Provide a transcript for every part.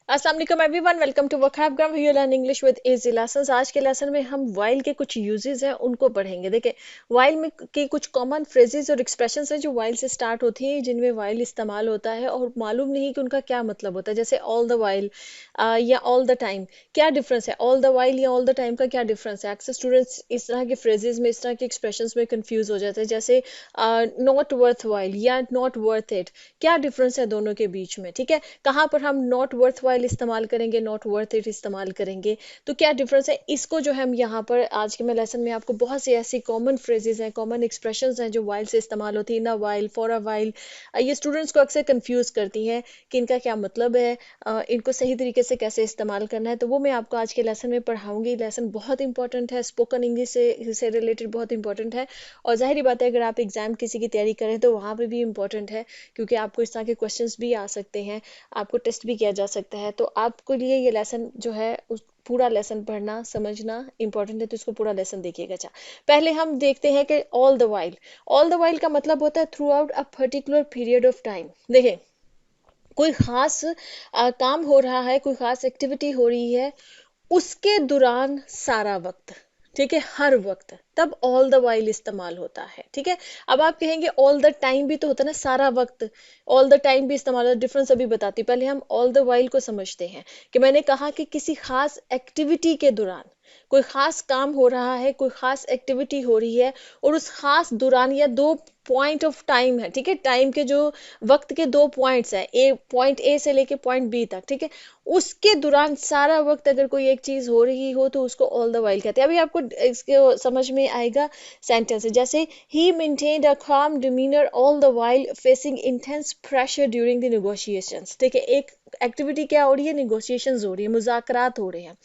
अस्सलाम वालेकुम everyone, welcome to वखाब ग्राम you learn English with easy lessons. आज के लेसन में हम वाइल के कुछ यूजेस हैं उनको पढ़ेंगे। देखिए, वाइल में के कुछ कॉमन फ्रेजेस और एक्सप्रेशंस हैं जो वाइल से स्टार्ट होती हैं, जिनमें वाइल इस्तेमाल होता है और मालूम नहीं कि उनका क्या मतलब होता है। जैसे ऑल द वाइल या ऑल द टाइम, क्या डिफरेंस है? ऑल द वाइल या ऑल द टाइम का क्या डिफरेंस है? अक्सर स्टूडेंट्स इस तरह के फ्रेजेस में, इस तरह के एक्सप्रेशंस में कंफ्यूज हो जाते हैं। जैसे नॉट वर्थ वाइल या नॉट वर्थ इट, क्या डिफरेंस है दोनों के बीच में? ठीक है, कहाँ पर हम नॉट वर्थ वाइल इस्तेमाल करेंगे, नॉट वर्थ इट इस्तेमाल करेंगे, तो क्या डिफरेंस है? इसको जो हम यहाँ पर आज के मैं लेसन में आपको बहुत सी ऐसी कॉमन फ्रेजेस हैं, कॉमन एक्सप्रेशंस हैं जो वाइल से इस्तेमाल होती है। In a while, for a while, ये स्टूडेंट्स को अक्सर कंफ्यूज करती हैं कि इनका क्या मतलब है, इनको सही तरीके से कैसे इस्तेमाल करना है। तो वो मैं आपको आज के लेसन में पढ़ाऊंगी। लेसन बहुत इंपॉर्टेंट है, स्पोकन इंग्लिश से रिलेटेड बहुत इंपॉर्टेंट है। और जाहिर बात है, अगर आप एग्जाम किसी की तैयारी करें तो वहाँ पे भी इंपॉर्टेंट है, क्योंकि आपको इस तरह के क्वेश्चंस भी आ सकते हैं, आपको टेस्ट भी किया जा सकता है। तो आपके लिए ये लेसन जो है उस पूरा लेसन पढ़ना समझना इंपॉर्टेंट है, तो इसको पूरा लेसन देखिएगा। अच्छा, पहले हम देखते हैं कि all the while. All the while का मतलब होता है through out a particular period of time. देखिए, कोई खास काम हो रहा है, कोई खास एक्टिविटी हो रही है, उसके दौरान सारा वक्त, ठीक है, हर वक्त, तब ऑल द वाइल इस्तेमाल होता है। ठीक है, अब आप कहेंगे ऑल द टाइम भी तो होता है ना, सारा वक्त। ऑल द टाइम भी इस्तेमाल होता है, डिफरेंस अभी बताती हूँ। पहले हम ऑल द वाइल को समझते हैं कि मैंने कहा कि किसी खास एक्टिविटी के दौरान, कोई खास काम हो रहा है, कोई खास एक्टिविटी हो रही है, और उस खास दौरान या दो पॉइंट ऑफ टाइम है, ठीक है, टाइम के जो वक्त के दो पॉइंट्स हैं, ए पॉइंट ए से लेके पॉइंट बी तक, ठीक है, उसके दौरान सारा वक्त अगर कोई एक चीज हो रही हो तो उसको ऑल द वाइल कहते हैं। अभी आपको इसके समझ में आएगा सेंटेंस, जैसे ही maintained a calm demeanor all the while facing intense pressure during the negotiations। ठीक है, एक एक्टिविटी क्या हो रही है, निगोशिएशंस हो रही है, मुज़ाकरात हो रहे हैं।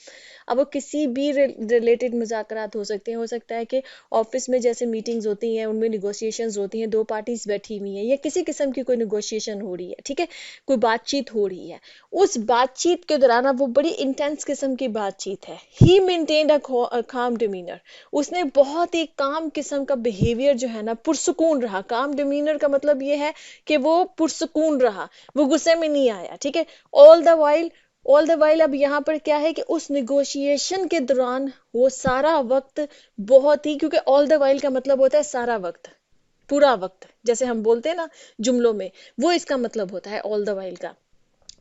अब वो किसी भी रिलेटेड मुज़ाकरात हो सकते हैं, हो सकता है कि ऑफिस में जैसे मीटिंग्स होती हैं उनमें निगोशिएशंस होती हैं, दो पार्टीज बैठी हुई हैं, या किसी किस्म की कोई निगोशिएशन हो रही है, ठीक है, कोई बातचीत हो रही है। उस बातचीत के दौरान, अब वो बड़ी इंटेंस किस्म की बातचीत है, ही मेंटेन्ड अ काम डिमीनर, उसने बहुत ही काम किस्म का बिहेवियर जो है ना, पुरसुकून रहा। काम डिमीनर का मतलब ये है कि वो पुरसुकून रहा, वो गुस्से में नहीं आया। ठीक है, all the while, all the while अब यहाँ पर क्या है कि उस निगोशिएशन के दौरान वो सारा वक्त बहुत ही, क्योंकि ऑल द वाइल का मतलब होता है सारा वक्त, पूरा वक्त, जैसे हम बोलते हैं ना जुमलों में, वो इसका मतलब होता है ऑल द वाइल का।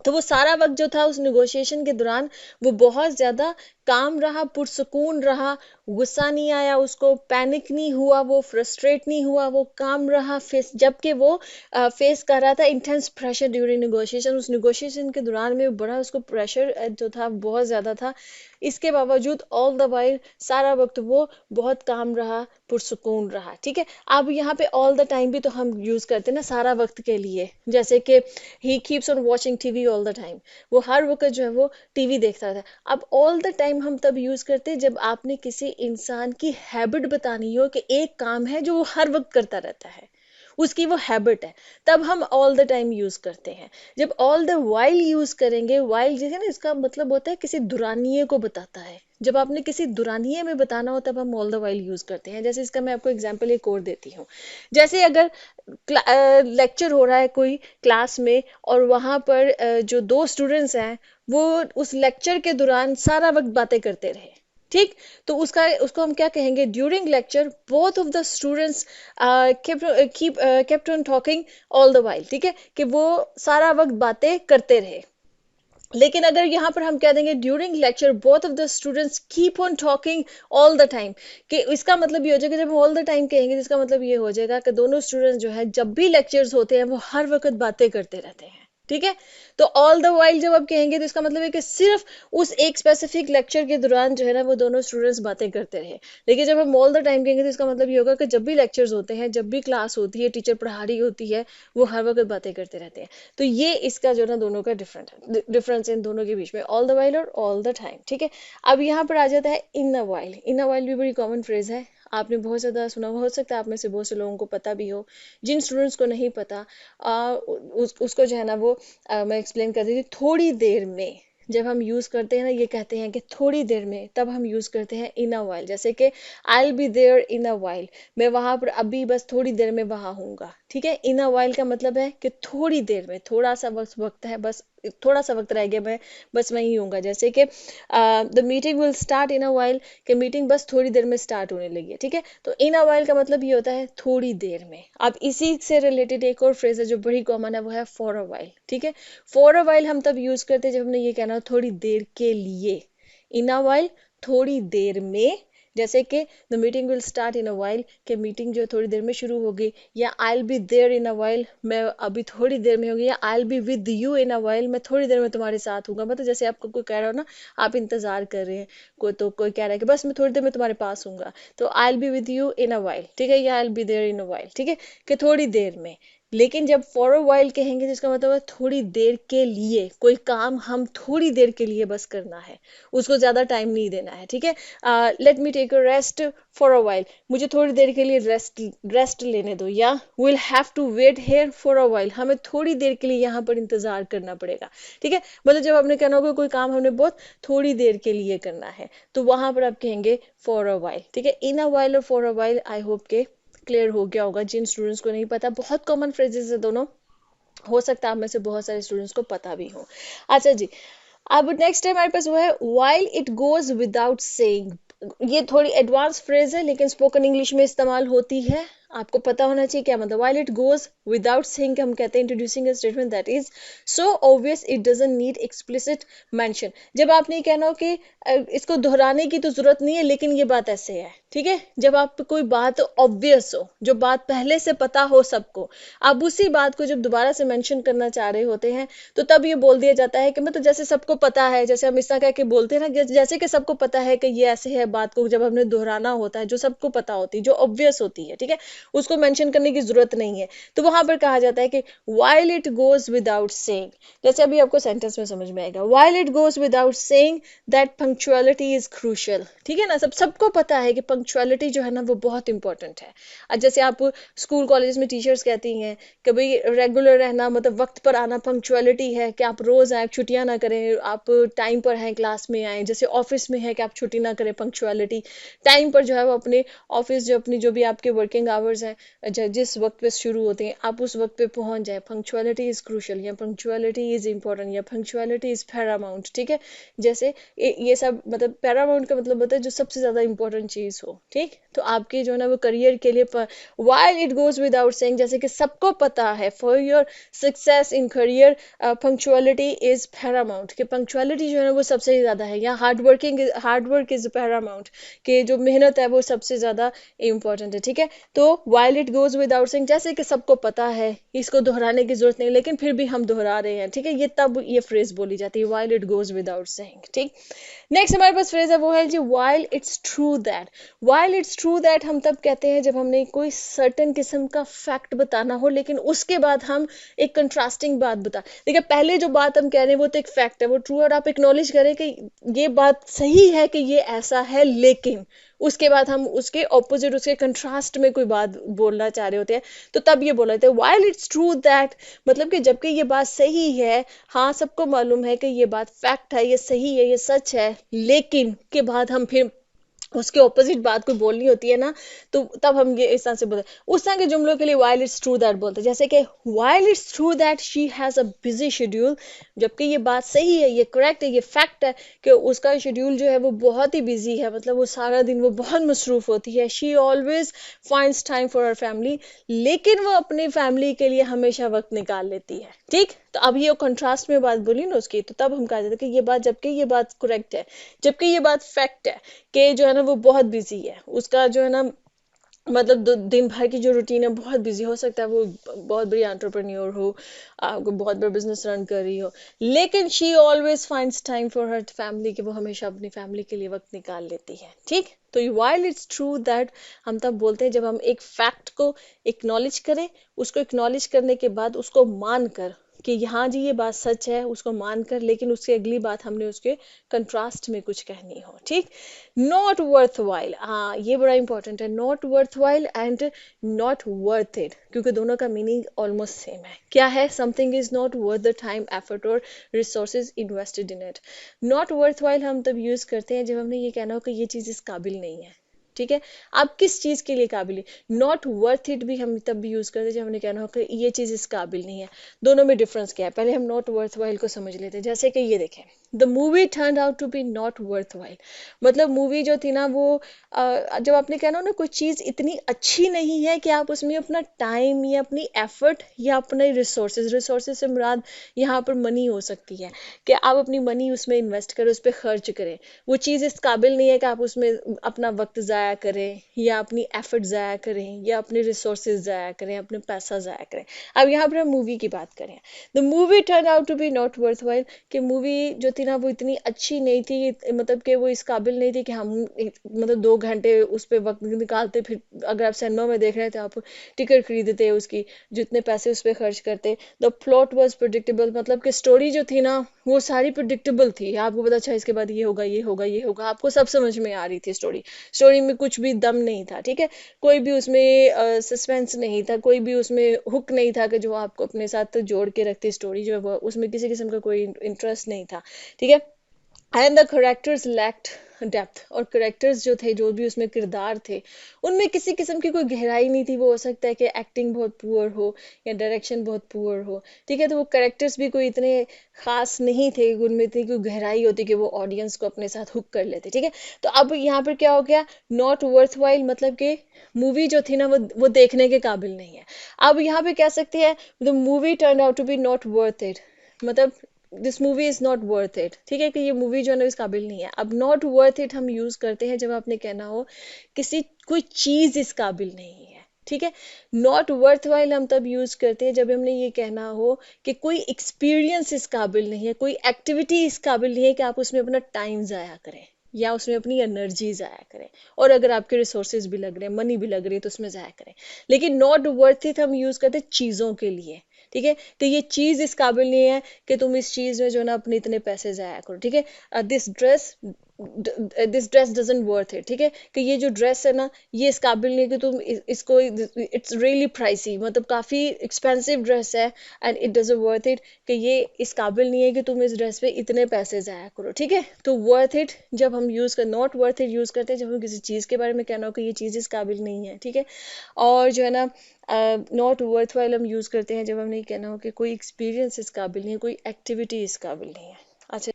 तो वो सारा वक्त जो था उस निगोशिएशन के दौरान, वो बहुत ज्यादा काम रहा, पुरसुकून रहा, गुस्सा नहीं आया उसको, पैनिक नहीं हुआ, वो फ्रस्ट्रेट नहीं हुआ, वो काम रहा फेस, जबकि वो फेस कर रहा था इंटेंस प्रेशर ड्यूरिंग निगोशिएशन। उस निगोशिएशन के दौरान में बड़ा उसको प्रेशर जो था बहुत ज्यादा था। इसके बावजूद ऑल द वाइल, सारा वक्त वो बहुत काम रहा, पुरसुकून रहा। ठीक है, अब यहाँ पे ऑल द टाइम भी तो हम यूज करते हैं ना सारा वक्त के लिए, जैसे कि he keeps on watching TV all the time, वो हर वक्त जो है वो टीवी देखता रहता है। अब ऑल द टाइम हम तब यूज करते हैं जब आपने किसी इंसान की हैबिट बतानी हो कि एक काम है जो वो हर वक्त करता रहता है, उसकी वो हैबिट है, तब हम ऑल द टाइम यूज करते हैं। जब ऑल द वाइल यूज करेंगे, वाइल जो है ना, इसका मतलब होता है किसी दुरानिये को बताता है। जब आपने किसी दुरानिये में बताना हो तब हम ऑल द वाइल यूज करते हैं। जैसे इसका मैं आपको एग्जांपल एक और देती हूँ। जैसे अगर लेक्चर हो रहा है कोई क्लास में, और वहां पर जो दो स्टूडेंट्स हैं वो उस लेक्चर के दौरान सारा वक्त बातें करते रहे, ठीक, तो उसका उसको हम क्या कहेंगे? During lecture both of the students kept on talking all the while. ठीक है, कि वो सारा वक्त बातें करते रहे। लेकिन अगर यहाँ पर हम कह देंगे during lecture both of the students keep on talking all the time, कि इसका मतलब ये हो जाएगा, जब हम ऑल द टाइम कहेंगे तो इसका मतलब ये हो जाएगा कि दोनों स्टूडेंट्स जो है जब भी लेक्चर्स होते हैं वो हर वक्त बातें करते रहते हैं। ठीक है, तो ऑल द वाइल जब आप कहेंगे तो इसका मतलब है कि सिर्फ उस एक स्पेसिफिक लेक्चर के दौरान जो है ना वो दोनों स्टूडेंट्स बातें करते रहे। लेकिन जब हम ऑल द टाइम कहेंगे तो इसका मतलब ये होगा कि जब भी लेक्चर्स होते हैं, जब भी क्लास होती है, टीचर पढ़ा रही होती है, वो हर वक्त बातें करते रहते हैं। तो ये इसका जो ना दोनों का डिफरेंस इन दोनों के बीच में, ऑल द वाइल और ऑल द टाइम। ठीक है, अब यहाँ पर आ जाता है in a while. In a while भी बड़ी कॉमन फ्रेज है, आपने बहुत ज़्यादा सुना, हो सकता है आप में से बहुत से लोगों को पता भी हो। जिन स्टूडेंट्स को नहीं पता, उसको जो है ना वो मैं एक्सप्लेन कर देती हूँ। थोड़ी देर में, जब हम यूज करते हैं ना, ये कहते हैं कि थोड़ी देर में, तब हम यूज करते हैं इन अ वाइल। जैसे कि I will be there in a while, मैं वहां पर अभी बस थोड़ी देर में वहां हूँगा। ठीक है, इन अ वाइल का मतलब है कि थोड़ी देर में, थोड़ा सा वक्त है, बस थोड़ा सा वक्त रह गया, मैं बस वहीं हूँगा। जैसे कि the meeting will start in a while, कि मीटिंग बस थोड़ी देर में स्टार्ट होने लगी है। ठीक है, तो इन अ वाइल का मतलब ये होता है थोड़ी देर में। अब इसी से रिलेटेड एक और फ्रेज है जो बड़ी कॉमन है, वो है फॉर अ वाइल। ठीक है, फॉर अ वाइल हम तब यूज करते हैं जब हमने ये कहना हो थोड़ी देर के लिए। इन अ वाइल थोड़ी देर में, जैसे कि the meeting will start in a while, कि मीटिंग जो थोड़ी देर में शुरू होगी। या I will be there in a while, मैं अभी थोड़ी देर में होगी। या I will be with you in a while, मैं थोड़ी देर में तुम्हारे साथ हूँ। मतलब जैसे आपको कोई कह रहा हो ना, आप इंतजार कर रहे हैं, कोई कह रहा है कि बस मैं थोड़ी देर में तुम्हारे पास हूँ, तो I will be with you in a while. ठीक है, या I will be there in a while. ठीक है, कि थोड़ी देर में। लेकिन जब फॉर अ वाइल कहेंगे तो इसका मतलब है थोड़ी देर के लिए, कोई काम हम थोड़ी देर के लिए बस करना है, उसको ज्यादा टाइम नहीं देना है। ठीक है, let me take a rest for a while, मुझे थोड़ी देर के लिए रेस्ट लेने दो। या will have to wait here for a while, हमें थोड़ी देर के लिए यहाँ पर इंतजार करना पड़ेगा। ठीक है, मतलब जब आपने कहना होगा कोई काम हमने बहुत थोड़ी देर के लिए करना है, तो वहां पर आप कहेंगे फॉर अ वाइल। ठीक है, इन अ वाइल और for a while, I hope के क्लियर हो गया होगा जिन स्टूडेंट्स को नहीं पता। बहुत कॉमन फ्रेजेस है दोनों, हो सकता है आप में से बहुत सारे स्टूडेंट्स को पता भी हो। अच्छा जी, अब नेक्स्ट है हमारे पास वो है while it goes without saying। ये थोड़ी एडवांस फ्रेज है लेकिन स्पोकन इंग्लिश में इस्तेमाल होती है, आपको पता होना चाहिए क्या मतलब। while it goes without saying हम कहते हैं introducing a statement that is so obvious it doesn't need explicit mention. जब आपने कहना हो कि इसको दोहराने की तो जरूरत नहीं है लेकिन ये बात ऐसे है। ठीक है, जब आप कोई बात ऑब्वियस हो, जो बात पहले से पता हो सबको, आप उसी बात को जब दोबारा से मेंशन करना चाह रहे होते हैं, तो तब ये बोल दिया जाता है कि मतलब जैसे सबको पता है, जैसे हम इस तरह कह के बोलते हैं ना, जैसे कि सबको पता है कि ये ऐसे है। बात को जब हमने दोहराना होता है, जो सबको पता होती है, जो ऑब्वियस होती है, ठीक है, उसको मेंशन करने की जरूरत नहीं है, तो वहां पर कहा जाता है कि while it goes without saying। जैसे अभी आपको सेंटेंस में समझ में आएगा, while it goes without saying that punctuality is crucial। ठीक है ना, सबको पता है कि पंक्चुअलिटी जो है ना वो बहुत इंपॉर्टेंट है। जैसे आप स्कूल कॉलेज में टीचर्स कहती हैं कि भाई रेगुलर रहना, मतलब वक्त पर आना पंक्चुअलिटी है, कि आप रोज आए, छुट्टियां ना करें, आप टाइम पर हैं, क्लास में आए। जैसे ऑफिस में है कि आप छुट्टी ना करें, पंक्चुअलिटी टाइम पर जो है वो अपने ऑफिस, जो अपनी जो भी आपके वर्किंग आवर्स हैं, जिस वक्त पे शुरू होते हैं, आप उस वक्त पे पहुंच जाए। पंक्चुअलिटी इज क्रूशल, या पंक्चुअलिटी इज इंपॉर्टेंट, या पंक्चुअलिटी इज पैरामाउंट। ठीक है, जैसे ये सब मतलब पैरामाउंट का मतलब होता है जो सबसे ज्यादा इंपॉर्टेंट चीज हो। ठीक, तो आपके जो है ना वो करियर के लिए while it goes without saying, जैसे कि सबको पता है for your success in career punctuality is paramount, कि punctuality जो है ना वो सबसे ज्यादा है। या हार्ड वर्क इज paramount, कि जो मेहनत है वो सबसे ज्यादा इंपॉर्टेंट है। ठीक है, तो while it goes without saying, जैसे कि सबको पता है, इसको दोहराने की जरूरत नहीं, लेकिन फिर भी हम दोहरा रहे हैं। ठीक है, ये तब ये फ्रेज बोली जाती है while it goes without saying। ठीक, नेक्स्ट हमारे पास फ्रेज है वो है जी while it's true that। while it's true that हम तब कहते हैं जब हमने कोई सर्टेन किस्म का फैक्ट बताना हो, लेकिन उसके बाद हम एक कंट्रास्टिंग बात बता। देखिए, पहले जो बात हम कह रहे हैं वो तो एक फैक्ट है, वो ट्रू है, और आप एक्नॉलेज करें कि ये बात सही है कि ये ऐसा है, लेकिन उसके बाद हम उसके ऑपोजिट, उसके कंट्रास्ट में कोई बात बोलना चाह रहे होते हैं, तो तब ये बोला जाता है while it's true that। मतलब कि जबकि ये बात सही है, हाँ सबको मालूम है कि ये बात फैक्ट है, ये सही है, ये सच है, लेकिन के बाद हम फिर उसके ऑपोजिट बात को बोलनी होती है ना, तो तब हम ये इस तरह से बोलते हैं। उस तरह के जुमलों के लिए while it's true that बोलते हैं। जैसे कि while it's true that she has a busy schedule, जबकि ये बात सही है, ये करेक्ट है, ये फैक्ट है कि उसका शेड्यूल जो है वो बहुत ही बिजी है, मतलब वो सारा दिन वो बहुत मसरूफ होती है। she always finds time for her family, लेकिन वो अपनी फैमिली के लिए हमेशा वक्त निकाल लेती है। ठीक, तो अब ये कंट्रास्ट में बात बोली ना उसकी, तो तब हम कहा जाता है कि ये बात, जबकि ये बात करेक्ट है, जबकि ये बात फैक्ट है कि जो है ना वो बहुत बिजी है, उसका जो है ना मतलब दिन भर की जो रूटीन है बहुत बिजी। हो सकता है वो बहुत बड़ी एंटरप्रेन्योर हो, बहुत बड़ा बिजनेस रन कर रही हो, लेकिन she always finds time for her family, कि वो हमेशा अपनी फैमिली के लिए वक्त निकाल लेती है। ठीक, तो while it's true that हम तब बोलते हैं जब हम एक फैक्ट को एक्नॉलेज करें, उसको एक्नॉलेज करने के बाद उसको मान कर कि हाँ जी ये बात सच है उसको मानकर, लेकिन उसकी अगली बात हमने उसके कंट्रास्ट में कुछ कहनी हो, ठीक। नॉट वर्थ वाइल, हाँ ये बड़ा इंपॉर्टेंट है, not worth while and not worth it, क्योंकि दोनों का मीनिंग ऑलमोस्ट सेम है। क्या है? Something is not worth the time, effort और resources invested in it. Not worth while हम तब यूज करते हैं जब हमने ये कहना हो कि ये चीज इस काबिल नहीं है, ठीक है। आप किस चीज के लिए काबिल है? नॉट वर्थ इट भी हम तब भी यूज करते हैं जब हमने कहना हो कि ये चीज इस काबिल नहीं है। दोनों में डिफरेंस क्या है? पहले हम नॉट वर्थ वाइल को समझ लेते हैं। जैसे कि ये देखें, the movie turn out to be not worth while, मतलब मूवी जो थी ना वो जब आपने कहना हो ना कोई चीज इतनी अच्छी नहीं है कि आप उसमें अपना टाइम या अपनी एफर्ट या अपने रिसोर्सेज, रिसोर्सेज से मुराद यहाँ पर मनी हो सकती है, कि आप अपनी मनी उसमें इन्वेस्ट करें, उस पर खर्च करें। वो चीज़ इस काबिल नहीं है कि आप उसमें अपना वक्त ज़ाया करें या अपनी एफर्ट ज़ाया करें या अपने रिसोर्सेज ज़ाया करें, अपने पैसा ज़ाया करें। अब यहाँ पर हम मूवी की बात करें, the movie turn out to be not worth while, कि मूवी जो थी ना वो इतनी अच्छी नहीं थी, मतलब कि वो इस काबिल नहीं थी कि हम मतलब 2 घंटे उस पर वक्त निकालते, फिर अगर आप सिनेमा में देख रहे थे आप टिकट खरीदते उसकी, जितने पैसे उस पर खर्च करते। द प्लॉट वॉज प्रिडिक्टेबल, मतलब कि स्टोरी जो थी ना वो सारी प्रिडिक्टेबल थी, आपको पता अच्छा इसके बाद ये होगा ये होगा ये होगा, आपको सब समझ में आ रही थी स्टोरी, स्टोरी में कुछ भी दम नहीं था, ठीक है। कोई भी उसमें सस्पेंस नहीं था, कोई भी उसमें हुक नहीं था कि जो आपको अपने साथ जोड़ के रखती स्टोरी, जो है वो उसमें किसी किस्म का कोई इंटरेस्ट नहीं था, ठीक है। And the characters lacked depth, और करेक्टर्स जो थे, जो भी उसमें किरदार थे, उनमें किसी किस्म की कोई गहराई नहीं थी। वो हो सकता है कि एक्टिंग बहुत पुअर हो या डायरेक्शन बहुत पुअर हो, ठीक है। तो वो करेक्टर्स भी कोई इतने खास नहीं थे, उनमें इतनी कोई गहराई होती कि वो ऑडियंस को अपने साथ हुक कर लेते, ठीक है। तो अब यहाँ पर क्या हो गया? नॉट वर्थ वाइल, मतलब कि मूवी जो थी ना वो देखने के काबिल नहीं है। अब यहाँ पे कह सकते हैं the movie turn out to be not worth it, मतलब this movie is not worth it, ठीक है, कि ये मूवी जो है ना इस काबिल नहीं है। अब नॉट वर्थ इट हम यूज करते हैं जब आपने कहना हो किसी कोई चीज इस काबिल नहीं है, ठीक है। नॉट वर्थ वाइल हम तब यूज करते हैं जब हमने ये कहना हो कि कोई एक्सपीरियंस इस काबिल नहीं है, कोई एक्टिविटी इस काबिल नहीं है कि आप उसमें अपना टाइम जाया करें या उसमें अपनी एनर्जी जाया करें, और अगर आपके रिसोर्सेज भी लग रहे हैं, मनी भी लग रही है, तो उसमें जाया करें। लेकिन नॉट वर्थ इट हम यूज करते हैं चीजों के लिए, ठीक है, कि ये चीज इस काबिल नहीं है कि तुम इस चीज में जो है ना अपने इतने पैसे जाया करो, ठीक है। This dress doesn't worth it, ठीक है, कि ये जो ड्रेस है ना ये इस काबिल नहीं है कि तुम इसको, इट्स रियली प्राइसी, मतलब काफी एक्सपेंसिव ड्रेस है, and it doesn't worth it, कि ये इस काबिल नहीं है कि तुम इस ड्रेस पे इतने पैसे जाया करो, ठीक है। तो वर्थ इट जब हम यूज कर, नॉट वर्थ इट यूज करते हैं जब हम किसी चीज के बारे में कहना हो कि ये चीज इस काबिल नहीं है, ठीक है। और जो है ना नॉट वर्थ वाइल हम यूज करते हैं जब हमने ये कहना हो कि कोई एक्सपीरियंस इस काबिल नहीं है, कोई एक्टिविटी इस काबिल नहीं है। अच्छा,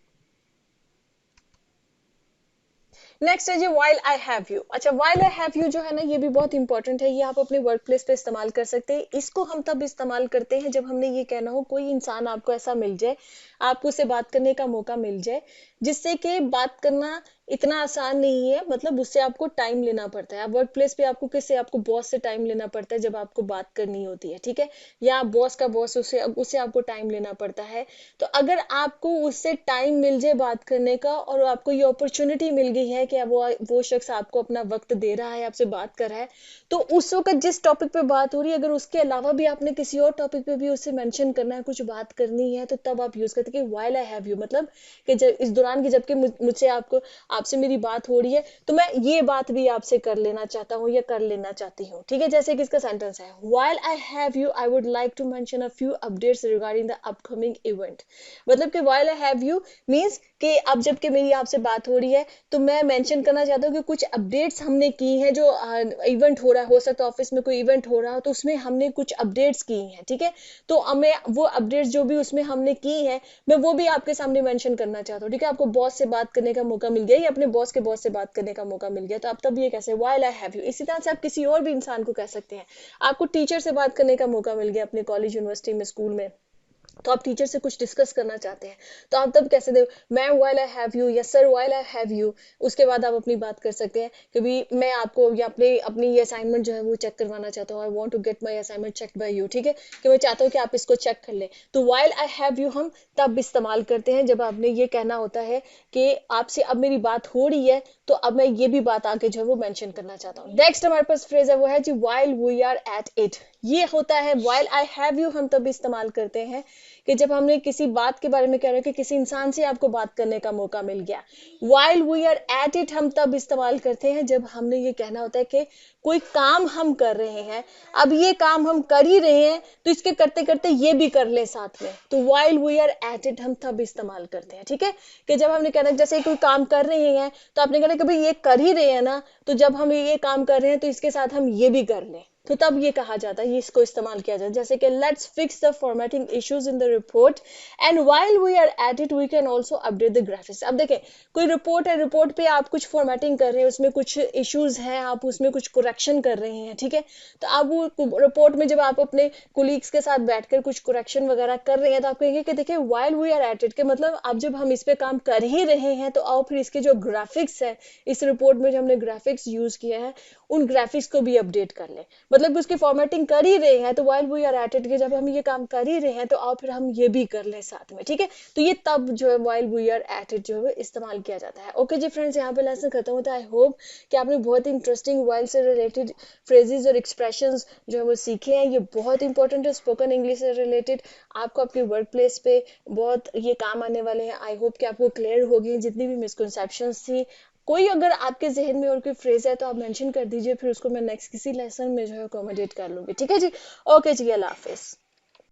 नेक्स्ट है जी वाइल आई हैव यू। अच्छा, वाइल आई हैव यू जो है ना ये भी बहुत इंपॉर्टेंट है, ये आप अपने वर्क प्लेस पे इस्तेमाल कर सकते हैं। इसको हम तब इस्तेमाल करते हैं जब हमने ये कहना हो कोई इंसान आपको ऐसा मिल जाए, आपको उससे बात करने का मौका मिल जाए जिससे कि बात करना इतना आसान नहीं है, मतलब उससे आपको टाइम लेना पड़ता है। वर्क प्लेस पे आपको किससे, आपको बॉस से टाइम लेना पड़ता है जब आपको बात करनी होती है, ठीक है, या बॉस का बॉस, उससे उससे आपको टाइम लेना पड़ता है। तो अगर आपको उससे टाइम मिल जाए बात करने का, और आपको ये अपॉर्चुनिटी मिल गई है कि वो शख्स आपको अपना वक्त दे रहा है, आपसे बात कर रहा है, तो उस वक्त जिस टॉपिक पे बात हो रही है, अगर उसके अलावा भी आपने किसी और टॉपिक पे भी उससे मेंशन करना है, कुछ बात करनी है, तो तब आप यूज करते हैं कि व्हाइल आई हैव यू, मतलब कि जब इस दौरान की जबकि मुझसे आपसे मेरी बात हो रही है, तो मैं ये बात भी आपसे कर लेना चाहता हूँ या कर लेना चाहती हूँ, ठीक है। जैसे कि इसका सेंटेंस है, while I have you I would like to mention a few updates regarding the upcoming event, मतलब कि while I have you means कि अब जबकि मेरी आपसे बात हो रही है तो मैं मेंशन करना चाहता हूँ कि कुछ अपडेट्स हमने की हैं, जो इवेंट हो रहा है, हो सकता है ऑफिस में कोई इवेंट हो रहा हो, तो उसमें हमने कुछ अपडेट्स की हैं, ठीक है। तो हमें वो अपडेट्स जो भी उसमें हमने की है, मैं वो भी आपके सामने मेंशन करना चाहता हूँ, ठीक है। आपको बॉस से बात करने का मौका मिल गया या अपने बॉस के बॉस से बात करने का मौका मिल गया, तो आप तब ये कैसे व्हाइल आई हैव यू। इसी तरह से आप किसी और भी इंसान को कह सकते हैं, आपको टीचर से बात करने का मौका मिल गया अपने कॉलेज, यूनिवर्सिटी में, स्कूल में, तो आप टीचर से कुछ डिस्कस करना चाहते हैं, तो आप तब कैसे दे, ma'am while I have you, yes sir while I have you. उसके बाद आप अपनी बात कर सकते हैं कि भी मैं आपको या अपनी ये असाइनमेंट जो है वो चेक करवाना चाहता हूँ, I want to get my assignment check by you, ठीक है, कि मैं चाहता हूँ कि आप इसको चेक कर ले। तो व्हाइल आई हैव यू हम तब इस्तेमाल करते हैं जब आपने ये कहना होता है कि आपसे अब मेरी बात हो रही है, तो अब मैं ये भी बात आगे जो है वो मेंशन करना चाहता हूँ। नेक्स्ट हमारे पास फ्रेज है वो है जी while we are at it, ये होता है while I have you, हम तब इस्तेमाल करते हैं कि जब हमने किसी बात के बारे में कह रहे हो कि किसी इंसान से आपको बात करने का मौका मिल गया। while we are at it हम तब इस्तेमाल करते हैं जब हमने ये कहना होता है कि कोई काम हम कर रहे हैं, अब ये काम हम कर ही रहे हैं तो इसके करते करते ये भी कर ले साथ में, तो while we are at it हम तब इस्तेमाल करते हैं। ठीक है, कि जब हमने कहना जैसे कोई काम कर रहे हैं तो आपने कहना कि भाई ये कर ही रहे हैं ना, तो जब हम ये काम कर रहे हैं तो इसके साथ हम ये भी कर लें, तो तब ये कहा जाता है, ये इसको इस्तेमाल किया जाता है। जैसे कि let's fix the formatting issues in the report and while we are at it we can also update the graphics. अब देखें कोई रिपोर्ट है, रिपोर्ट पे आप कुछ फॉर्मेटिंग कर रहे हैं, उसमें कुछ इश्यूज हैं, आप उसमें कुछ करेक्शन कर रहे हैं। ठीक है, तो आप वो रिपोर्ट में जब आप अपने कोलीग्स के साथ बैठकर कुछ करेक्शन वगैरह कर रहे हैं तो आप कहेंगे कि देखिए while we are at it, के मतलब अब जब हम इस पे काम कर ही रहे हैं तो आओ फिर इसके जो ग्राफिक्स है, इस रिपोर्ट में जो हमने ग्राफिक्स यूज किया है उन ग्राफिक्स को भी अपडेट कर ले, मतलब उसकी फॉर्मेटिंग कर ही रहे हैं तो while we are at it के जब हम ये काम कर ही रहे हैं तो आओ फिर हम ये भी कर लें साथ में। ठीक है, तो ये तब जो है while we are at it जो है इस्तेमाल किया जाता है। ओके जी फ्रेंड्स, यहाँ पे लेसन खत्म होता है। आई होप कि आपने बहुत इंटरेस्टिंग व्हाइल से रिलेटेड फ्रेजेस और एक्सप्रेशंस जो है वो सीखे हैं। ये बहुत इंपॉर्टेंट है स्पोकन इंग्लिश से रिलेटेड, आपको आपके वर्क प्लेस पे बहुत ये काम आने वाले हैं। आई होप कि आपको क्लियर होगी जितनी भी मिसकंसेप्शंस थी। कोई अगर आपके जहन में और कोई फ्रेज है तो आप मेंशन कर दीजिए, फिर उसको मैं नेक्स्ट किसी लेसन में जो है अकोमोडेट कर लूंगी। ठीक है जी, ओके जी, अल्लाह हाफिज।